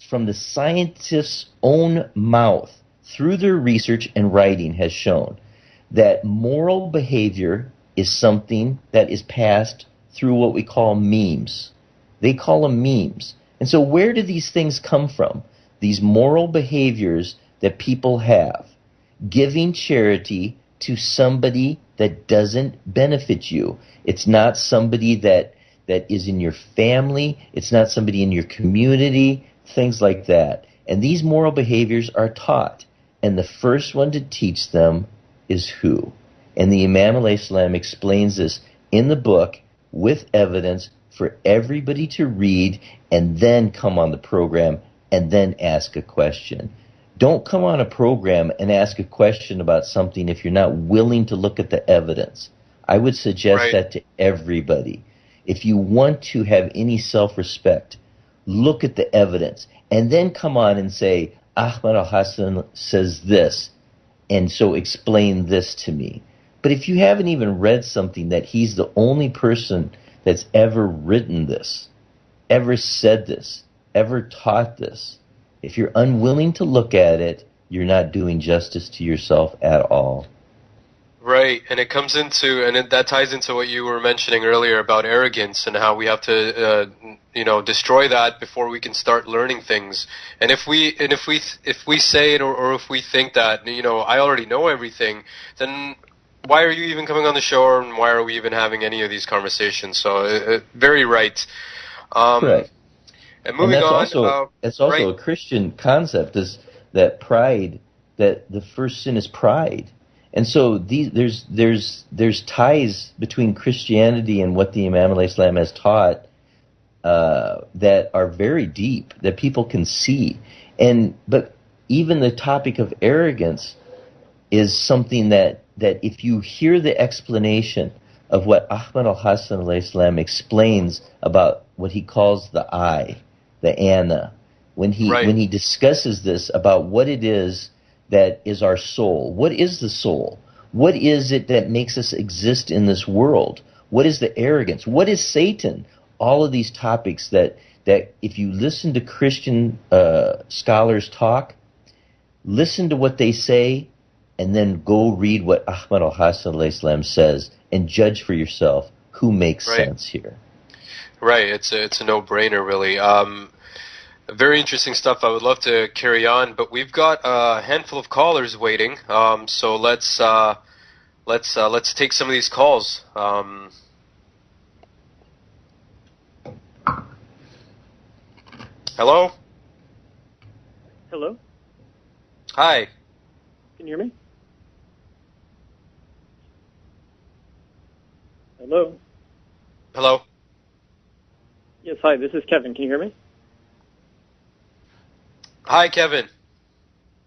from the scientists' own mouth, through their research and writing, has shown that moral behavior is something that is passed through what we call memes. They call them memes. And so where do these things come from? These moral behaviors that people have. Giving charity to somebody that doesn't benefit you. It's not somebody that is in your family. It's not somebody in your community. Things like that. And these moral behaviors are taught. And the first one to teach them is who? And the Imam alayhi salam explains this in the book with evidence for everybody to read and then come on the program and then ask a question. Don't come on a program and ask a question about something if you're not willing to look at the evidence. I would suggest that to everybody. If you want to have any self-respect, look at the evidence and then come on and say, Ahmed Al-Hasan says this, and so explain this to me. But if you haven't even read something that he's the only person that's ever written this, ever said this, ever taught this, if you're unwilling to look at it, you're not doing justice to yourself at all. Right, and it comes into, that ties into what you were mentioning earlier about arrogance and how we have to, destroy that before we can start learning things. And if we say it, or if we think that, I already know everything, then why are you even coming on the show, and why are we even having any of these conversations? So, very right. Correct. And moving on, it's also a Christian concept, is that pride, that the first sin is pride. And so there's ties between Christianity and what the Imam al-Islam has taught that are very deep, that people can see. But even the topic of arrogance is something that if you hear the explanation of what Ahmed Al-Hasan al-Islam explains about what he calls the I, the ana, when he discusses this about what it is that is our soul. What is the soul? What is it that makes us exist in this world? What is the arrogance? What is Satan? All of these topics that if you listen to Christian scholars talk, listen to what they say, and then go read what Ahmed Al-Hasan al-Islam says and judge for yourself who makes sense here. Right, it's a no-brainer, really. Very interesting stuff. I would love to carry on, but we've got a handful of callers waiting. So let's take some of these calls. Hello? Hello? Hi. Can you hear me? Hello? Hello? Yes, hi, this is Kevin. Can you hear me? Hi, Kevin.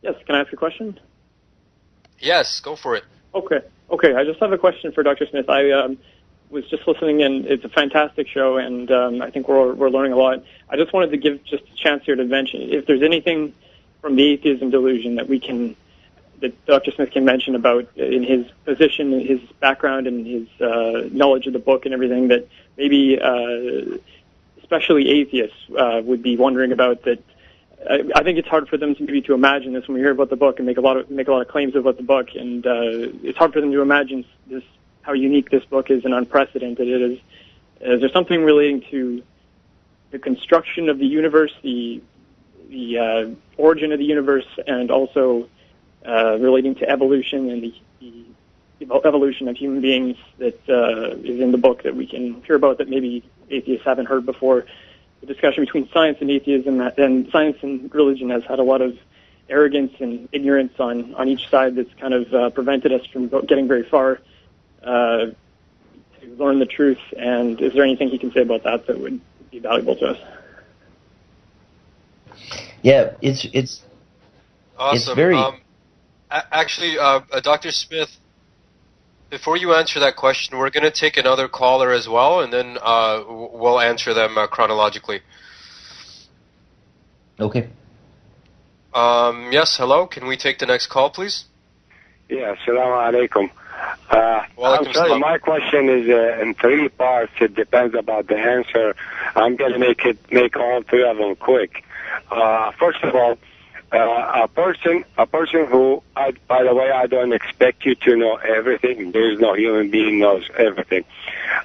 Yes, can I ask a question? Yes, go for it. Okay, I just have a question for Dr. Smith. I was just listening, and it's a fantastic show, and I think we're learning a lot. I just wanted to give just a chance here to mention if there's anything from the atheism delusion that Dr. Smith can mention about in his position, his background, and his knowledge of the book and everything that maybe especially atheists would be wondering about that. I think it's hard for them to imagine this when we hear about the book and make a lot of claims about the book, and it's hard for them to imagine how unique this book is and unprecedented it is. Is there something relating to the construction of the universe, the origin of the universe, and also relating to evolution and the evolution of human beings that is in the book that we can hear about that maybe atheists haven't heard before? The discussion between science and atheism, and science and religion, has had a lot of arrogance and ignorance on each side that's kind of prevented us from getting very far to learn the truth. And is there anything he can say about that would be valuable to us? Yeah, it's awesome. It's very actually, Dr. Smith, before you answer that question, we're going to take another caller as well, and then we'll answer them chronologically. Okay. Yes, hello. Can we take the next call, please? Yeah, assalamu alaikum. I'm sorry, salam. my question is in 3 parts. It depends about the answer. I'm going to make all 3 of them quick. First of all, a person who, by the way, I don't expect you to know everything. There's no human being knows everything.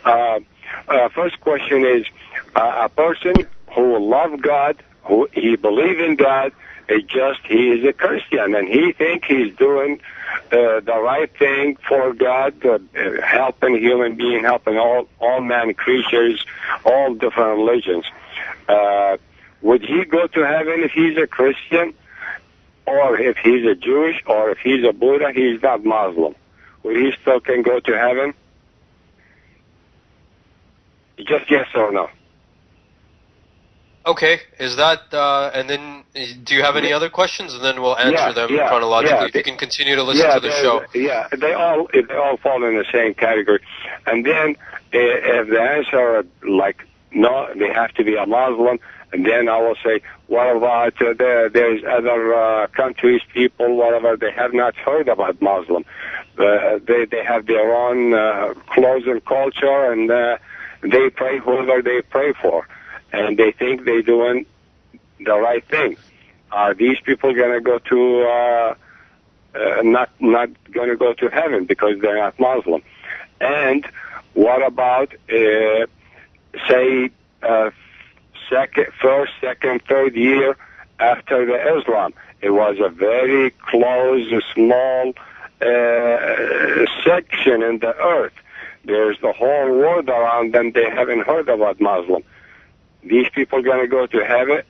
First question is a person who loves God, who he believes in God, he is a Christian, and he thinks he's doing the right thing for God, helping human beings, helping all man creatures, all different religions. Would he go to heaven if he's a Christian? Or if he's a Jewish, or if he's a Buddha, he's not Muslim? Would he still can go to heaven? Just yes or no. Okay, is that, and then do you have any other questions? And then we'll answer them chronologically. If you can continue to listen to the show. Yeah, they all fall in the same category. And then if the answer, like, no, they have to be a Muslim, and then I will say, what about there's other countries, people, whatever, they have not heard about Muslim. They have their own closer culture, and they pray whoever they pray for. And they think they're doing the right thing. Are these people going to go to not going to go to heaven because they're not Muslim. And what about say first, second, third year after the Islam? It was a very close, small section in the earth. There's the whole world around them. They haven't heard about Muslim. These people going to go to heaven,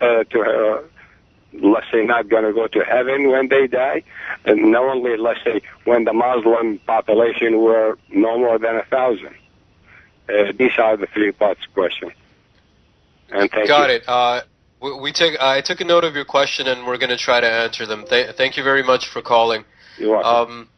let's say not going to go to heaven when they die, and not only, let's say, when the Muslim population were no more than 1,000. These are the three parts question. And thank Got you. it. I took a note of your question, and we're going to try to answer them. Thank you very much for calling. You're welcome.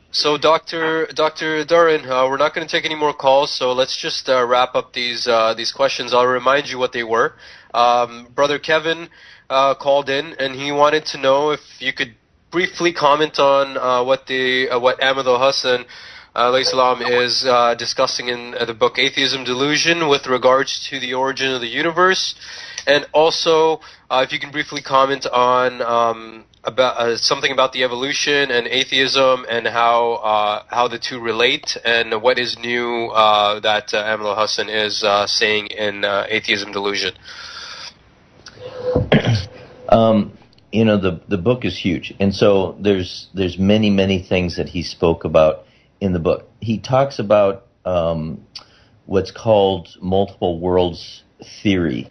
So, Dr. Darren, we're not going to take any more calls, so let's just wrap up these questions. I'll remind you what they were. Brother Kevin called in, and he wanted to know if you could briefly comment on what Ahmed Al-Hasan salam is discussing in the book Atheism Delusion with regards to the origin of the universe, and also if you can briefly comment on about something about the evolution and atheism and how the two relate, and what is new that Ahmed Al-Hasan is saying in Atheism Delusion. The book is huge, and so there's many things that he spoke about in the book. He talks about what's called multiple worlds theory,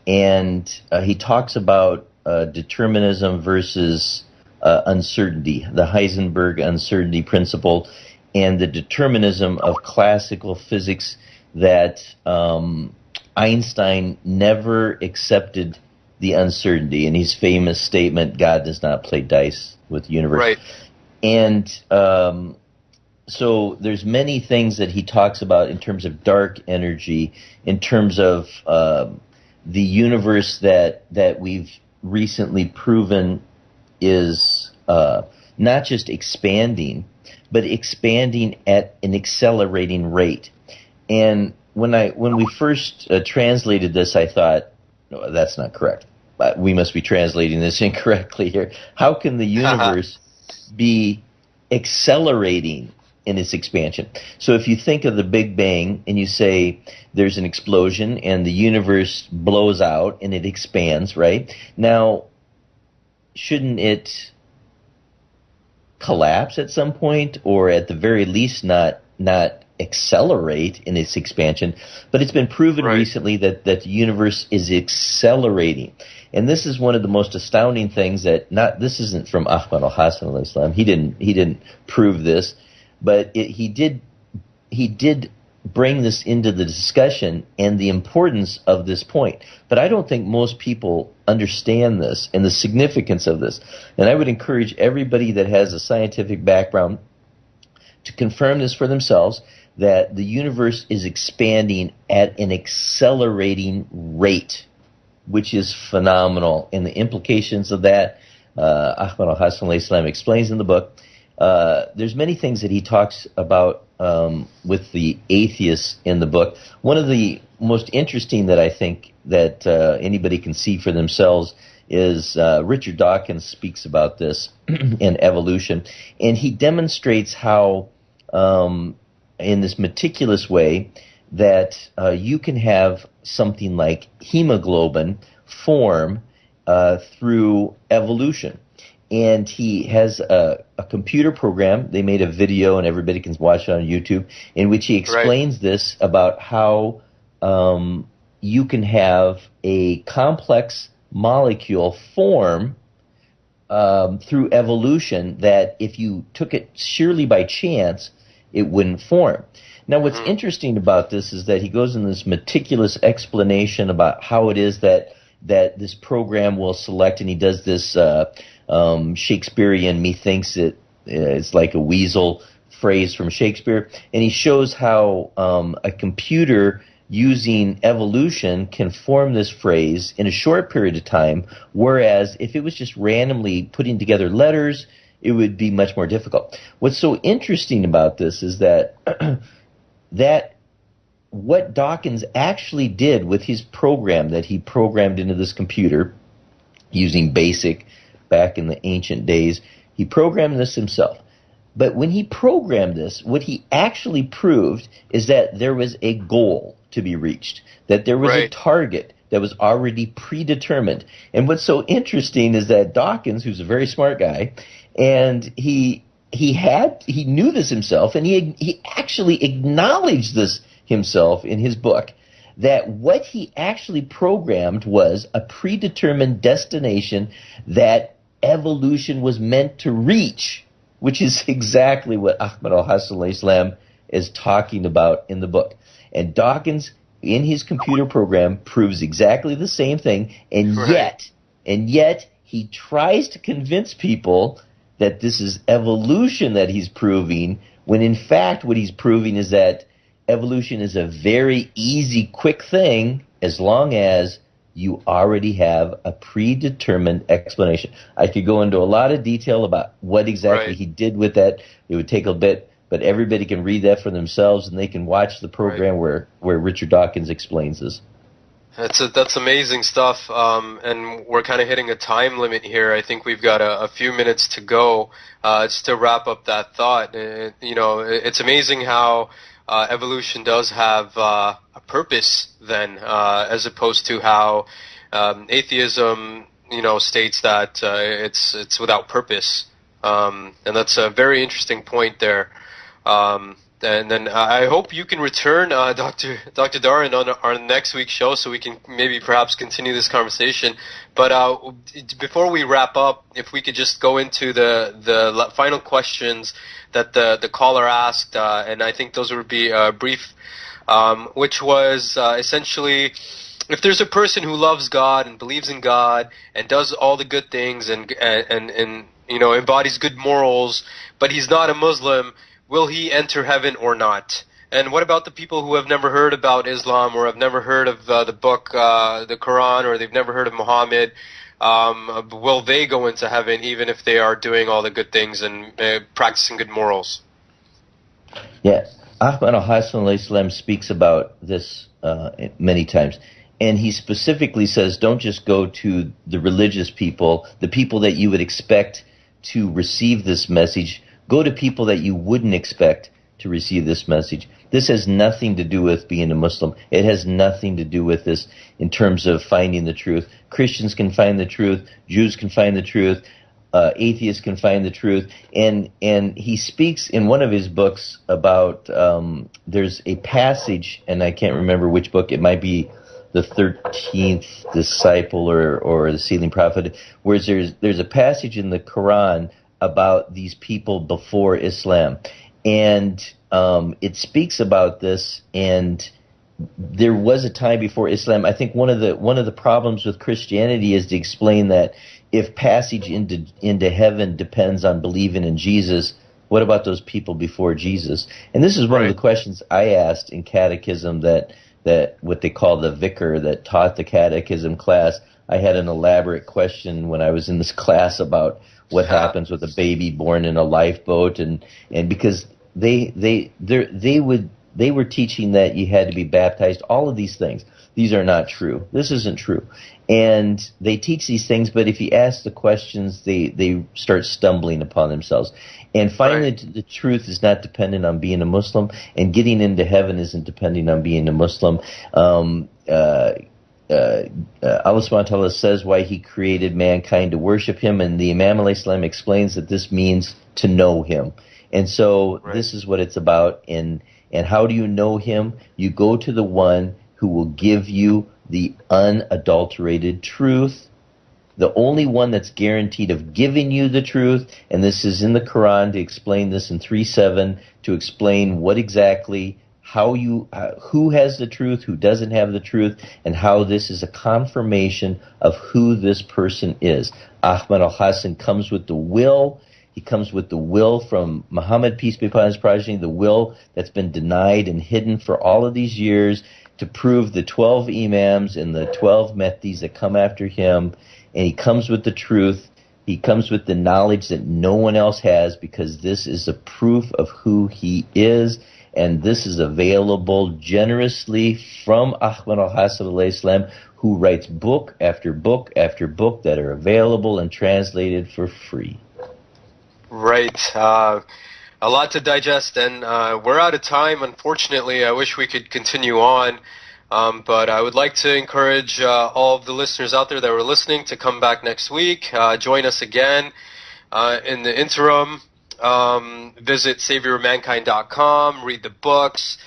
and he talks about determinism versus uncertainty, the Heisenberg uncertainty principle, and the determinism of classical physics that Einstein never accepted the uncertainty in his famous statement, God does not play dice with the universe. Right. And so there's many things that he talks about in terms of dark energy, in terms of the universe that we've recently proven is not just expanding, but expanding at an accelerating rate. And when we first translated this, I thought, no, that's not correct. We must be translating this incorrectly here. How can the universe be accelerating in its expansion? So if you think of the Big Bang and you say there's an explosion and the universe blows out and it expands, right? Now, shouldn't it collapse at some point, or at the very least not accelerate in its expansion? But it's been proven recently that the universe is accelerating. And this is one of the most astounding things this isn't from Ahmed Al-Hasan al-Islam. He didn't prove this, but he did bring this into the discussion and the importance of this point. But I don't think most people understand this and the significance of this. And I would encourage everybody that has a scientific background to confirm this for themselves, that the universe is expanding at an accelerating rate, which is phenomenal. And the implications of that, Ahmed Al-Hasan al-Islam explains in the book. There's many things that he talks about with the atheists in the book. One of the most interesting that I think that anybody can see for themselves is Richard Dawkins speaks about this in evolution, and he demonstrates how in this meticulous way that you can have something like hemoglobin form through evolution. And he has a computer program. They made a video, and everybody can watch it on YouTube, in which he explains this about how you can have a complex molecule form through evolution that if you took it sheerly by chance, it wouldn't form. Now, what's interesting about this is that he goes in this meticulous explanation about how it is that this program will select, and he does this Shakespearean, methinks it's like a weasel phrase from Shakespeare, and he shows how a computer using evolution can form this phrase in a short period of time, whereas if it was just randomly putting together letters, it would be much more difficult. What's so interesting about this is that that what Dawkins actually did with his program that he programmed into this computer using basic back in the ancient days. He programmed this himself. But when he programmed this, what he actually proved is that there was a goal to be reached, that there was a target that was already predetermined. And what's so interesting is that Dawkins, who's a very smart guy, and he knew this himself, and he actually acknowledged this himself in his book, that what he actually programmed was a predetermined destination that evolution was meant to reach, which is exactly what Ahmed Al-Hasan is talking about in the book. And Dawkins, in his computer program, proves exactly the same thing, and yet he tries to convince people that this is evolution that he's proving, when in fact what he's proving is that evolution is a very easy, quick thing as long as you already have a predetermined explanation. I could go into a lot of detail about what exactly he did with that. It would take a bit, but everybody can read that for themselves, and they can watch the program where Richard Dawkins explains this. That's amazing stuff, and we're kind of hitting a time limit here. I think we've got a few minutes to go just to wrap up that thought. It's amazing how evolution does have a purpose then, as opposed to how atheism, states that it's without purpose. And that's a very interesting point there. And then I hope you can return, Dr. Darren, on our next week's show, so we can maybe perhaps continue this conversation. But before we wrap up, if we could just go into the final questions that the caller asked, and I think those would be brief, which was essentially, if there's a person who loves God and believes in God and does all the good things and embodies good morals, but he's not a Muslim, will he enter heaven or not? And what about the people who have never heard about Islam, or have never heard of the book, the Quran, or they've never heard of Muhammad? Will they go into heaven even if they are doing all the good things and practicing good morals? Yeah, Ahmed Al-Hasan speaks about this many times. And he specifically says, don't just go to the religious people, the people that you would expect to receive this message. Go to people that you wouldn't expect to receive this message. This has nothing to do with being a Muslim. It has nothing to do with this in terms of finding the truth. Christians can find the truth. Jews can find the truth. Atheists can find the truth. And he speaks in one of his books about, there's a passage, and I can't remember which book, it might be the 13th Disciple or the Sealing Prophet, where there's a passage in the Quran about these people before Islam, and it speaks about this. And there was a time before Islam. I think one of the problems with Christianity is to explain that if passage into heaven depends on believing in Jesus, what about those people before Jesus? And this is one of the questions I asked in catechism, that what they call the vicar that taught the catechism class. I had an elaborate question when I was in this class about what happens with a baby born in a lifeboat, and because they were teaching that you had to be baptized, all of these things. These are not true. This isn't true. And they teach these things, but if you ask the questions, they start stumbling upon themselves. And finally, the truth is not dependent on being a Muslim, and getting into heaven isn't depending on being a Muslim. Allah subhanahu wa ta'ala says why he created mankind to worship him, and the Imam al-Islam explains that this means to know him. And so this is what it's about. And how do you know him? You go to the one who will give you the unadulterated truth, the only one that's guaranteed of giving you the truth. And this is in the Quran to explain this in 3:7, to explain what exactly, who has the truth, who doesn't have the truth, and how this is a confirmation of who this person is. Ahmed Al-Hasan comes with the will. He comes with the will from Muhammad, peace be upon his progeny, the will that's been denied and hidden for all of these years, to prove the 12 Imams and the 12 Mahdis that come after him. And he comes with the truth He comes with the knowledge that no one else has, because this is a proof of who he is, and this is available generously from Ahmed Al-Hasan alayhi salam, who writes book after book after book that are available and translated for free. Right. A lot to digest, and we're out of time, unfortunately. I wish we could continue on. But I would like to encourage all of the listeners out there that were listening to come back next week. Join us again. In the interim, visit SaviorOfMankind.com, read the books,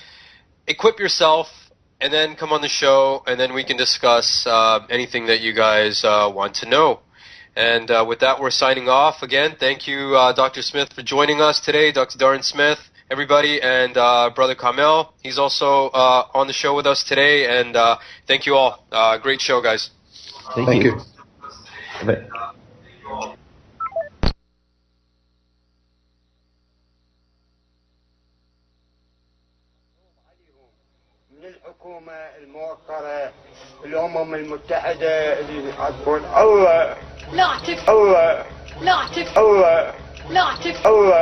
equip yourself, and then come on the show, and then we can discuss anything that you guys want to know. And with that, we're signing off. Again, thank you, Dr. Smith, for joining us today, Dr. Darren Smith. Everybody, and Brother Kamel, he's also on the show with us today, and thank you all. Great show, guys. Thank you. Bye. من الحكومة الموقرة الأمم المتحدة اللي عفوا الله لا الله لا الله لا الله